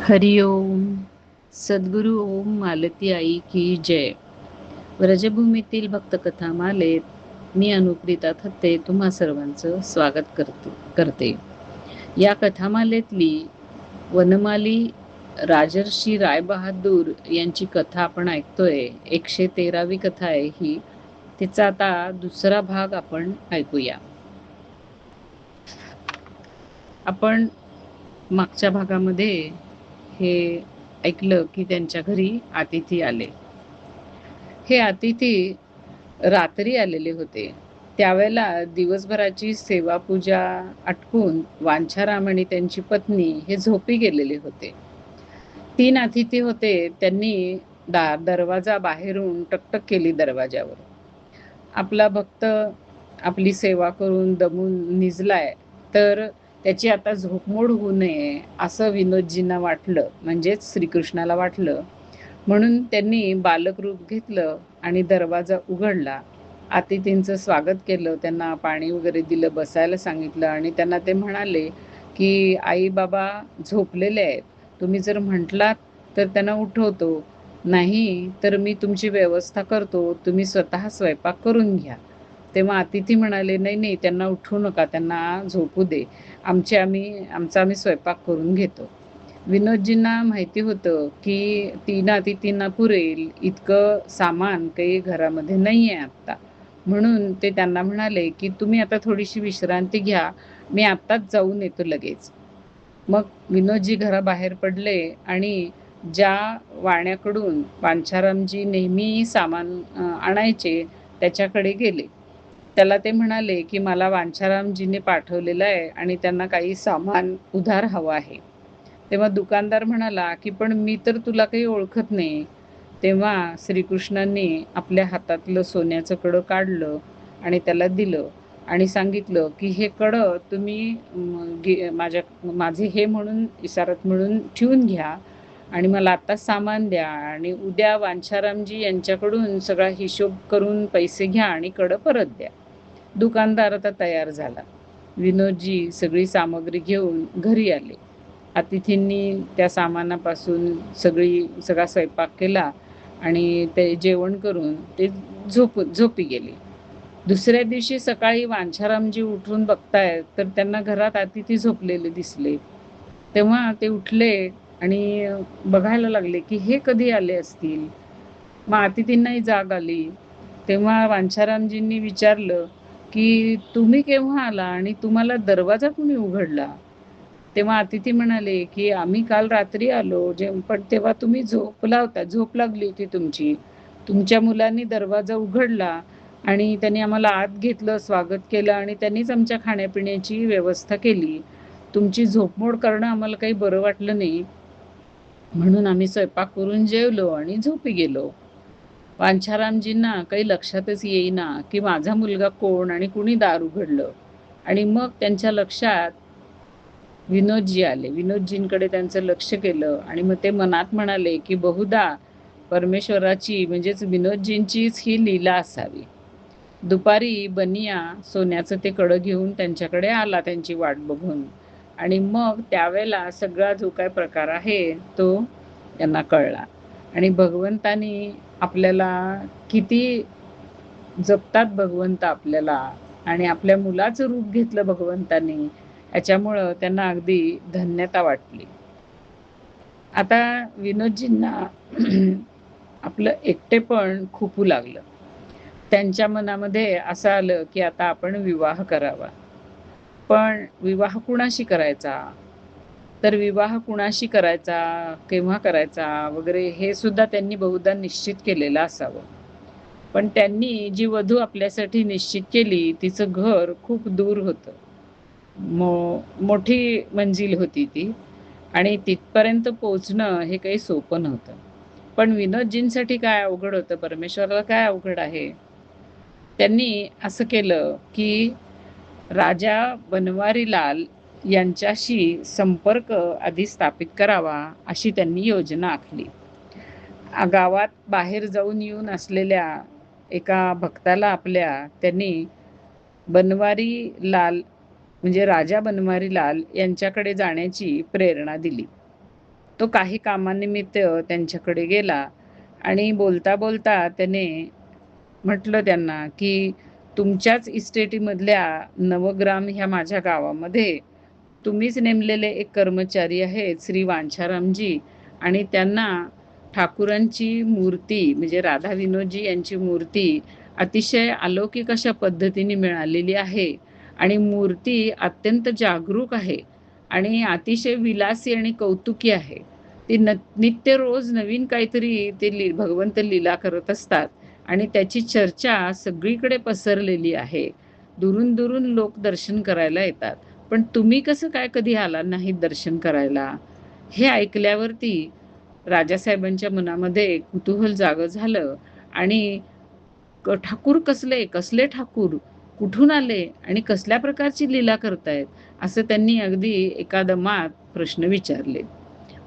हरि ओम. सद्गुरु ओम मालती आई की जय. व्रजभूमीतील भक्तकथा मालेत मी अनुप्रिता थत्ते तुम्हा सर्वांचं स्वागत करते. या कथामालेतली वनमाली राजर्षी रायबहादूर यांची कथा आपण ऐकतोय. 113वी कथा आहे ही. तिचा आता दुसरा भाग आपण ऐकूया. आपण मागच्या भागामध्ये हे ऐकलं की त्यांच्या घरी अतिथी आले. हे अतिथी रात्री आलेले होते. त्यावेळेला दिवसभराची सेवा पूजा आटपून वांछाराम आणि त्यांची पत्नी हे झोपी गेलेले होते. 3 अतिथी होते. त्यांनी दरवाजा बाहेरून टकटक केली दरवाजावर. आपला भक्त आपली सेवा करून दमून निजलाय, तर त्याची आता झोपमोड होऊ नये असं विनोदजींना वाटलं, म्हणजेच श्रीकृष्णाला वाटलं. म्हणून त्यांनी बालक रूप घेतलं आणि दरवाजा उघडला. अतिथींचं स्वागत केलं, त्यांना पाणी वगैरे दिलं, बसायला सांगितलं आणि त्यांना ते म्हणाले की आई बाबा झोपलेले आहेत, तुम्ही जर म्हटलात तर त्यांना उठवतो, नाही तर मी तुमची व्यवस्था करतो, तुम्ही स्वतः स्वयंपाक करून घ्या. तेव्हा अतिथी म्हणाले, नाही नाही, त्यांना उठवू नका, त्यांना झोपू दे, आमचा आम्ही स्वयंपाक करून घेतो. विनोदजींना माहिती होतं की 3 अतिथींना पुरेल इतकं सामान काही घरामध्ये नाही आहे आत्ता. म्हणून ते त्यांना म्हणाले की तुम्ही आता थोडीशी विश्रांती घ्या, मी आत्ताच जाऊन येतो लगेच. मग विनोदजी घराबाहेर पडले आणि ज्या वाण्याकडून वांछारामजी नेहमी सामान आणायचे त्याच्याकडे गेले. त्याला ते म्हणाले की मला वांछारामजीने पाठवलेलं आहे आणि त्यांना काही सामान उधार हवं आहे. तेव्हा दुकानदार म्हणाला की पण मी तर तुला काही ओळखत नाही. तेव्हा श्रीकृष्णांनी आपल्या हातातलं सोन्याचं कडं काढलं आणि त्याला दिलं आणि सांगितलं की हे कडं तुम्ही माझे हे म्हणून इशारत म्हणून ठेवून घ्या आणि मला आता सामान द्या आणि उद्या वांछारामजी यांच्याकडून सगळा हिशोब करून पैसे घ्या आणि कडं परत द्या. दुकानदार आता तयार झाला. विनोदजी सगळी सामग्री घेऊन घरी आले. अतिथींनी त्या सामानापासून सगळा स्वयंपाक केला आणि ते जेवण करून ते झोपी गेले. दुसऱ्या दिवशी सकाळी वांछारामजी उठून बघतायत तर त्यांना घरात अतिथी झोपलेले दिसले. तेव्हा ते उठले आणि बघायला लागले की हे कधी आले असतील. मग अतिथींनाही जाग आली. तेव्हा वांछारामजींनी विचारलं की तुम्ही केव्हा आला आणि तुम्हाला दरवाजा कुणी उघडला? तेव्हा अतिथी म्हणाले की आम्ही काल रात्री आलो, पण तेव्हा तुम्ही झोपला होता, झोप लागली होती तुमची. तुमच्या मुलांनी दरवाजा उघडला आणि त्यांनी आम्हाला आत घेतलं, स्वागत केलं आणि त्यांनीच आमच्या खाण्यापिण्याची व्यवस्था केली. तुमची झोपमोड करणं आम्हाला काही बरं वाटलं नाही, म्हणून आम्ही स्वयंपाक करून जेवलो आणि झोपी गेलो. वांछारामजींना काही लक्षातच येईना की माझा मुलगा कोण आणि कुणी दार उघडलं. आणि मग त्यांच्या लक्षात विनोदजी आले. विनोदजींकडे त्यांचं लक्ष केलं आणि मग ते मनात म्हणाले की बहुधा परमेश्वराची म्हणजेच विनोदजींचीच ही लीला असावी. दुपारी बनिया सोन्याचं ते कडं घेऊन त्यांच्याकडे आला त्यांची वाट बघून आणि मग त्यावेळेला सगळा जो काय प्रकार आहे तो त्यांना कळला. आणि भगवंतानी आपल्याला किती जपतात भगवंत आपल्याला आणि आपल्या मुलाचं रूप घेतलं भगवंतानी, याच्यामुळं त्यांना अगदी धन्यता वाटली. आता विनोदजींना आपलं एकटेपण खूपू लागलं. त्यांच्या मनामध्ये असं आलं की आता आपण विवाह करावा. पण विवाह कुणाशी करायचा? तर विवाह कुणाशी करायचा, केव्हा करायचा वगैरे हे सुद्धा त्यांनी बहुधा निश्चित केलेलं असावं. पण त्यांनी जी वधू आपल्यासाठी निश्चित केली तिचं घर खूप दूर होतं. मोठी मंजिल होती ती आणि तिथपर्यंत पोचणं हे काही सोपं नव्हतं. पण विनोदजींसाठी काय अवघड होतं, परमेश्वराला काय अवघड आहे? त्यांनी असं केलं की राजा बनवारीलाल यांच्याशी संपर्क आधी स्थापित करावा अशी त्यांनी योजना आखली. गावात बाहेर जाऊन येऊन असलेल्या एका भक्ताला आपल्या त्यांनी बनवारीलाल म्हणजे राजा बनवारीलाल यांच्याकडे जाण्याची प्रेरणा दिली. तो काही कामानिमित्त त्यांच्याकडे गेला आणि बोलता बोलता त्याने म्हटलं त्यांना, की तुमच्याच इस्टेटीमधल्या नवग्राम ह्या माझ्या गावामध्ये तुम्हीच नेमलेले एक कर्मचारी आहेत श्री वांछारामजी, आणि त्यांना ठाकूरांची मूर्ती म्हणजे राधा विनोदजी यांची मूर्ती अतिशय अलौकिक अशा पद्धतीने मिळालेली आहे आणि मूर्ती अत्यंत जागरूक आहे आणि अतिशय विलासी आणि कौतुकी आहे. ती नित्य रोज नवीन काहीतरी ते भगवंत लीला करत असतात आणि त्याची चर्चा सगळीकडे पसरलेली आहे. दुरून दुरून लोक दर्शन करायला येतात. पण तुम्ही कसं काय कधी आला नाहीत दर्शन करायला? हे ऐकल्यावरती राजासाहेबांच्या मनामध्ये कुतूहल जागं झालं आणि ठाकूर कसले? कसले ठाकूर? कुठून आले? आणि कसल्या प्रकारची लीला करतायत? असं त्यांनी अगदी एका दमात प्रश्न विचारले.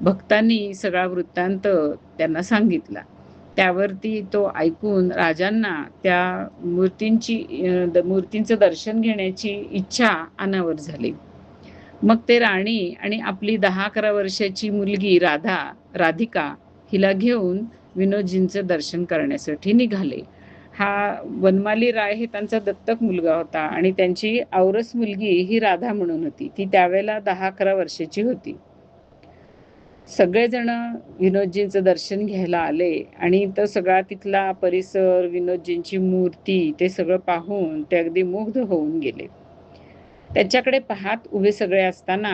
भक्तांनी सगळा वृत्तांत त्यांना सांगितला. त्यावरती तो ऐकून राजांना त्या मूर्तींचं दर्शन घेण्याची इच्छा अनावर झाली. मग ते राणी आणि आपली 10-11 वर्षाची मुलगी राधिका हिला घेऊन विनोदजींचं दर्शन करण्यासाठी निघाले. हा वनमाली राय हे त्यांचा दत्तक मुलगा होता आणि त्यांची औरस मुलगी ही राधा म्हणून होती. ती त्यावेळेला 10-11 वर्षाची होती. सगळेजण विनोदजींचं दर्शन घ्यायला आले आणि तो सगळा तिथला परिसर, विनोदजींची मूर्ती ते सगळं पाहून ते अगदी मुग्ध होऊन गेले. त्याच्याकडे पाहत उभे सगळे असताना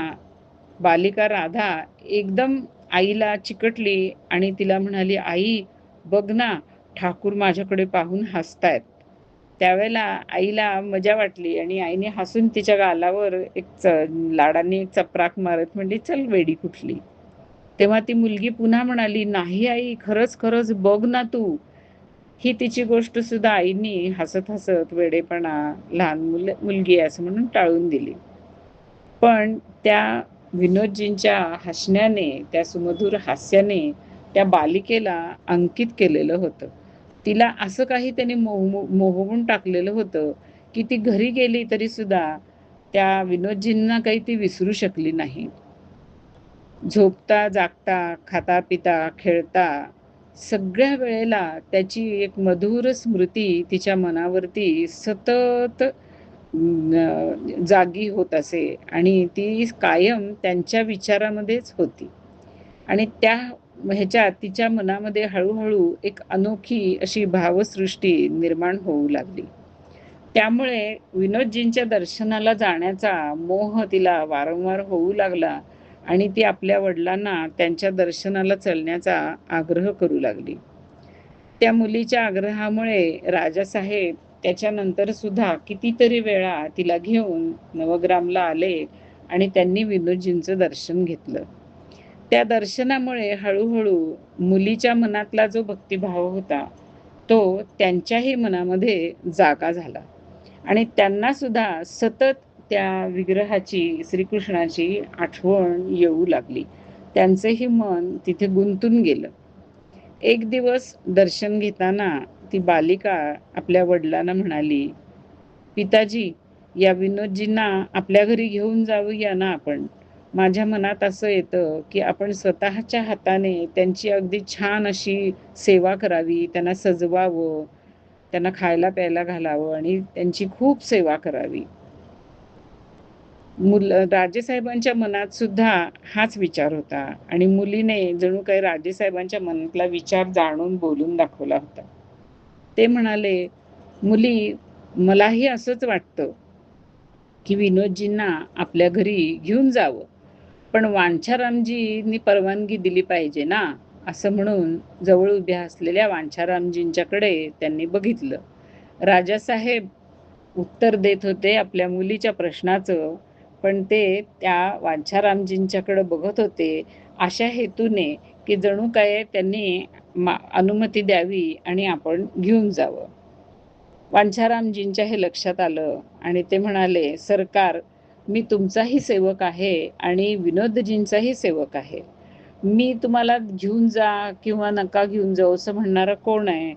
बालिका राधा एकदम आईला चिकटली आणि तिला म्हणाली, "आई, बघ ना, ठाकूर माझ्याकडे पाहून हसतायत." त्यावेळेला आईला मजा वाटली आणि आईने हसून तिच्या गालावर लाडाने एक चपराक मारत म्हणली, "चल वेडी कुठली." तेव्हा ती मुलगी पुन्हा म्हणाली, "नाही आई, खरंच खरंच बघ ना तू." ही तिची गोष्ट सुद्धा आईनी हसत हसत वेडेपणा, लहान मुलगी असं म्हणून टाळून दिली. पण त्या विनोदजींच्या हसण्याने, त्या सुमधुर हास्याने त्या बालिकेला अंकित केलेलं होतं. तिला असं काही त्याने मोहवून टाकलेलं होतं, की ती घरी गेली तरी सुद्धा त्या विनोदजींना काही ती विसरू शकली नाही. झोपता, जागता, खाता, पिता, खेळता सगळ्या वेळेला त्याची एक मधुर स्मृती तिच्या मनावरती सतत जागी होत असे आणि ती कायम त्यांच्या विचारामध्येच होती. आणि त्या ह्याच्यात तिच्या मनामध्ये हळूहळू एक अनोखी अशी भावसृष्टी निर्माण होऊ लागली. त्यामुळे विनोदजींच्या दर्शनाला जाण्याचा मोह तिला वारंवार होऊ लागला आणि ती आपल्या वडिलांना त्यांच्या दर्शनाला चलण्याचा आग्रह करू लागली. त्या मुलीच्या आग्रहामुळे राजासाहेब त्याच्यानंतर सुद्धा कितीतरी वेळा तिला घेऊन नवग्रामला आले आणि त्यांनी विनोदजींचं दर्शन घेतलं. त्या दर्शनामुळे हळूहळू मुलीच्या मनातला जो भक्तिभाव होता, तो त्यांच्याही मनामध्ये जागा झाला आणि त्यांना सुद्धा सतत त्या विग्रहाची, श्रीकृष्णाची आठवण येऊ लागली. त्यांचंही मन तिथे गुंतून गेलं. एक दिवस दर्शन घेताना ती बालिका आपल्या वडिलांना म्हणाली, "पिताजी, या विनोदजींना आपल्या घरी घेऊन जाऊया ना आपण. माझ्या मनात असं येतं, की आपण स्वतःच्या हाताने त्यांची अगदी छान अशी सेवा करावी, त्यांना सजवावं, त्यांना खायला प्यायला घालावं आणि त्यांची खूप सेवा करावी." राजेसाहेबांच्या मनात सुद्धा हाच विचार होता आणि मुलीने जणू काही राजेसाहेबांच्या मनातला विचार जाणून बोलून दाखवला होता. ते म्हणाले, "मुली, मलाही असंच वाटतं, की विनोदजींना आपल्या घरी घेऊन जावं. पण वांछारामजींनी परवानगी दिली पाहिजे ना." असं म्हणून जवळ उभ्या असलेल्या वांछारामजींच्याकडे त्यांनी बघितलं. राजासाहेब उत्तर देत होते आपल्या मुलीच्या प्रश्नाचं, पण ते त्या वांछारामजींच्याकडे बघत होते अशा हेतूने, की जणू काय त्यांनी अनुमती द्यावी आणि आपण घेऊन जावं. वांछारामजींच्या हे लक्षात आलं आणि ते म्हणाले, "सरकार, मी तुमचाही सेवक आहे आणि विनोदजींचाही सेवक आहे. मी तुम्हाला घेऊन जा किंवा नका घेऊन जाऊ असं म्हणणारं कोण आहे?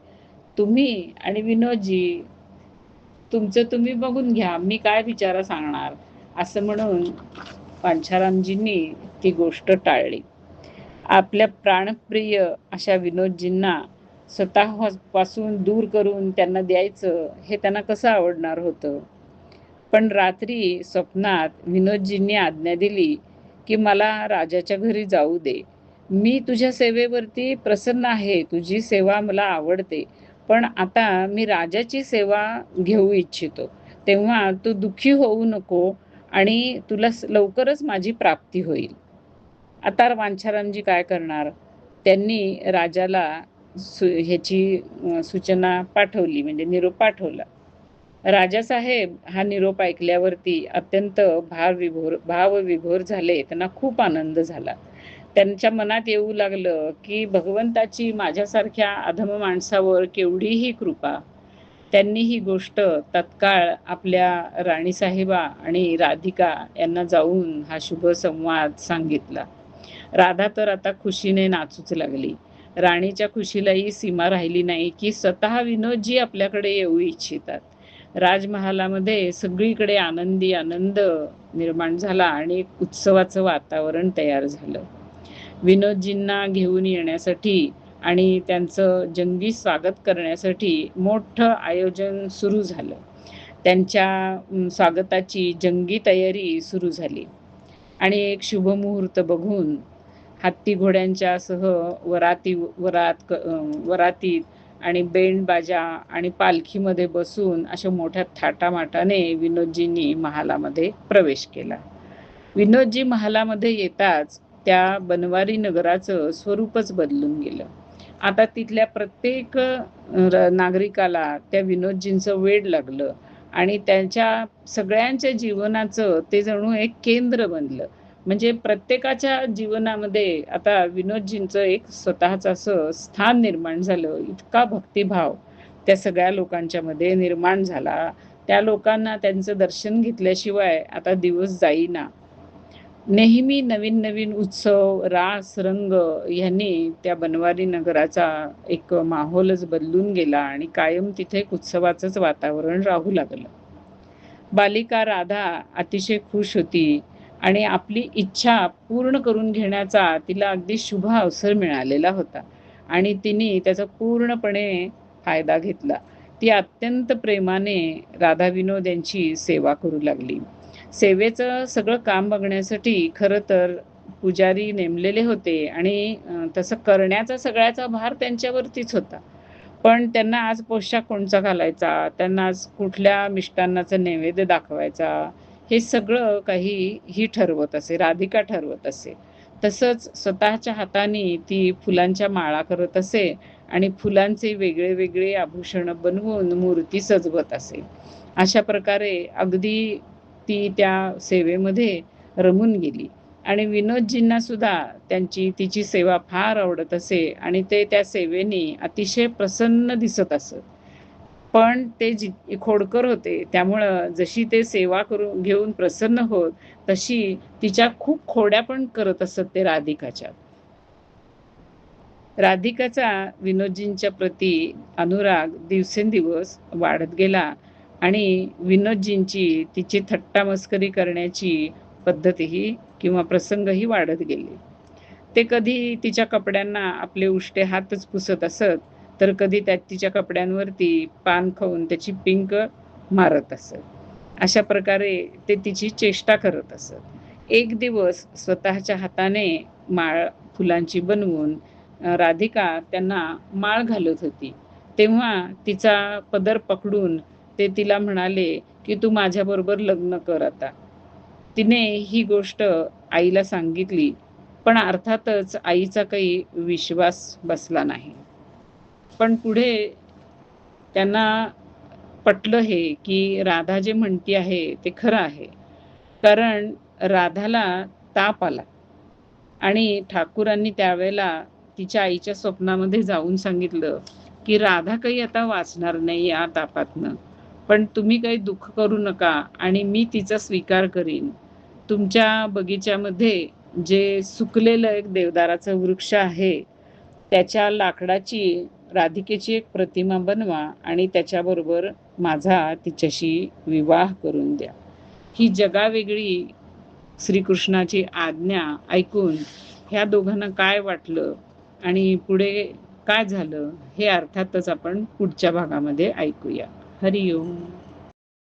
तुम्ही आणि विनोदजी. तुमचं तुम्ही बघून घ्या. मी काय बिचारा सांगणार." असं म्हणून वांछारामजींनी ती गोष्ट टाळली. आपल्या प्राणप्रिय अशा विनोदजींना स्वतःपासून दूर करून त्यांना द्यायचं, हे त्यांना कसं आवडणार होतं? पण रात्री स्वप्नात विनोदजींनी आज्ञा दिली, की "मला राजाच्या घरी जाऊ दे. मी तुझ्या सेवेवरती प्रसन्न आहे. तुझी सेवा मला आवडते. पण आता मी राजाची सेवा घेऊ इच्छितो. तेव्हा तू दुःखी होऊ नको आणि तुला लवकरच माझी प्राप्ती होईल." आता वांछारामजी काय करणार? त्यांनी राजाला ह्याची सूचना पाठवली, म्हणजे निरोप पाठवला. राजासाहेब हा निरोप ऐकल्यावरती अत्यंत भावविभोर झाले. त्यांना खूप आनंद झाला. त्यांच्या मनात येऊ लागलं, की भगवंताची माझ्यासारख्या अधम माणसावर केवढीही कृपा. त्यांनी ही गोष्ट तत्काळ आपल्या राणीसाहेबा आणि राधिका यांना जाऊन हा शुभ संवाद सांगितला. राधा तर आता खुशीने नाचूच लागली. राणीच्या खुशीलाही सीमा राहिली नाही, की स्वतः विनोदजी आपल्याकडे येऊ इच्छितात. राजमहालामध्ये सगळीकडे आनंदी आनंद निर्माण झाला आणि एक उत्सवाचं वातावरण तयार झालं. विनोदजींना घेऊन येण्यासाठी आणि त्यांचं जंगी स्वागत करण्यासाठी मोठं आयोजन सुरू झालं. त्यांच्या स्वागताची जंगी तयारी सुरू झाली आणि एक शुभमुहूर्त बघून हत्ती घोड्यांच्या सह वरातीत आणि बेंड बाजा आणि पालखीमध्ये बसून अशा मोठ्या थाटामाटाने विनोदजींनी महालामध्ये प्रवेश केला. विनोदजी महालामध्ये येताच त्या बनवारी नगराचं स्वरूपच बदलून गेलं. आता तिथल्या प्रत्येक नागरिकाला त्या विनोदजींचं वेड लागलं आणि त्यांच्या सगळ्यांच्या जीवनाचं ते जणू एक केंद्र बनलं. म्हणजे प्रत्येकाच्या जीवनामध्ये आता विनोदजींचं एक स्वतःचं असं स्थान निर्माण झालं. इतका भक्तिभाव त्या सगळ्या लोकांच्यामध्ये निर्माण झाला. त्या लोकांना त्यांचं दर्शन घेतल्याशिवाय आता दिवस जाईना. नेहमी नवीन-नवीन उत्सव, रास, रंग ह्यांनी त्या बनवारी नगराचा एक माहोलच बदलून गेला आणि कायम तिथे एक उत्सवाचंच वातावरण राहू लागलं. बालिका राधा अतिशय खुश होती आणि आपली इच्छा पूर्ण करून घेण्याचा तिला अगदी शुभ अवसर मिळालेला होता आणि तिने त्याचा पूर्णपणे फायदा घेतला. ती अत्यंत प्रेमाने राधा विनोद यांची सेवा करू लागली. सेवेचं सगळं काम बघण्यासाठी खरं तर पुजारी नेमलेले होते आणि तसं करण्याचा सगळ्याचा भार त्यांच्यावरतीच होता. पण त्यांना आज पोशाख कोणचा घालायचा, त्यांना आज कुठल्या मिष्टान्नाचा नैवेद्य दाखवायचा, हे सगळं काही ही ठरवत असे, राधिका ठरवत असे. तसंच स्वतःच्या हाताने ती फुलांच्या माळा करत असे आणि फुलांचे वेगळे-वेगळे आभूषणं बनवून मूर्ती सजवत असे. अशा प्रकारे अगदी ती त्या सेवेमध्ये रमून गेली आणि विनोदजींना सुद्धा तिची सेवा फार आवडत असे आणि ते त्या सेवेने अतिशय प्रसन्न दिसत असत. पण ते खोडकर होते, त्यामुळं जशी ते सेवा घेऊन प्रसन्न होत, तशी तिच्या खूप खोड्या पण करत असत ते राधिकाच्या. राधिकाचा विनोदजींच्या प्रती अनुराग दिवसेंदिवस वाढत गेला आणि विनोदजींची तिची थट्टा मस्करी करण्याची पद्धतीही किंवा प्रसंगही वाढत गेले. ते कधी तिच्या कपड्यांना आपले उष्टे हातच पुसत असत, तर कधी तिच्या कपड्यांवरती पान खाऊन त्याची पिंक मारत असत. अशा प्रकारे ते तिची चेष्टा करत असत. एक दिवस स्वतःच्या हाताने माळ फुलांची बनवून राधिका त्यांना माळ घालत होती. तेव्हा तिचा पदर पकडून ते तिला म्हणाले, की "तू माझ्याबरोबर लग्न कर आता." तिने ही गोष्ट आईला सांगितली, पण अर्थातच आईचा काही विश्वास बसला नाही. पण पुढे त्यांना पटलं हे, की राधा जे म्हणती आहे ते खरं आहे. कारण राधाला ताप आला आणि ठाकूरांनी त्यावेळेला तिच्या आईच्या स्वप्नामध्ये जाऊन सांगितलं, की "राधा काही आता वाचणार नाही या तापातनं. पण तुम्ही काही दुःख करू नका आणि मी तिचा स्वीकार करीन. तुमच्या बगीच्यामध्ये जे सुकलेलं एक देवदाराचं वृक्ष आहे, त्याच्या लाकडाची राधिकेची एक प्रतिमा बनवा आणि त्याच्याबरोबर माझा तिच्याशी विवाह करून द्या." ही जगावेगळी श्रीकृष्णाची आज्ञा ऐकून ह्या दोघांना काय वाटलं आणि पुढे काय झालं हे अर्थातच आपण पुढच्या भागामध्ये ऐकूया. हरिओम.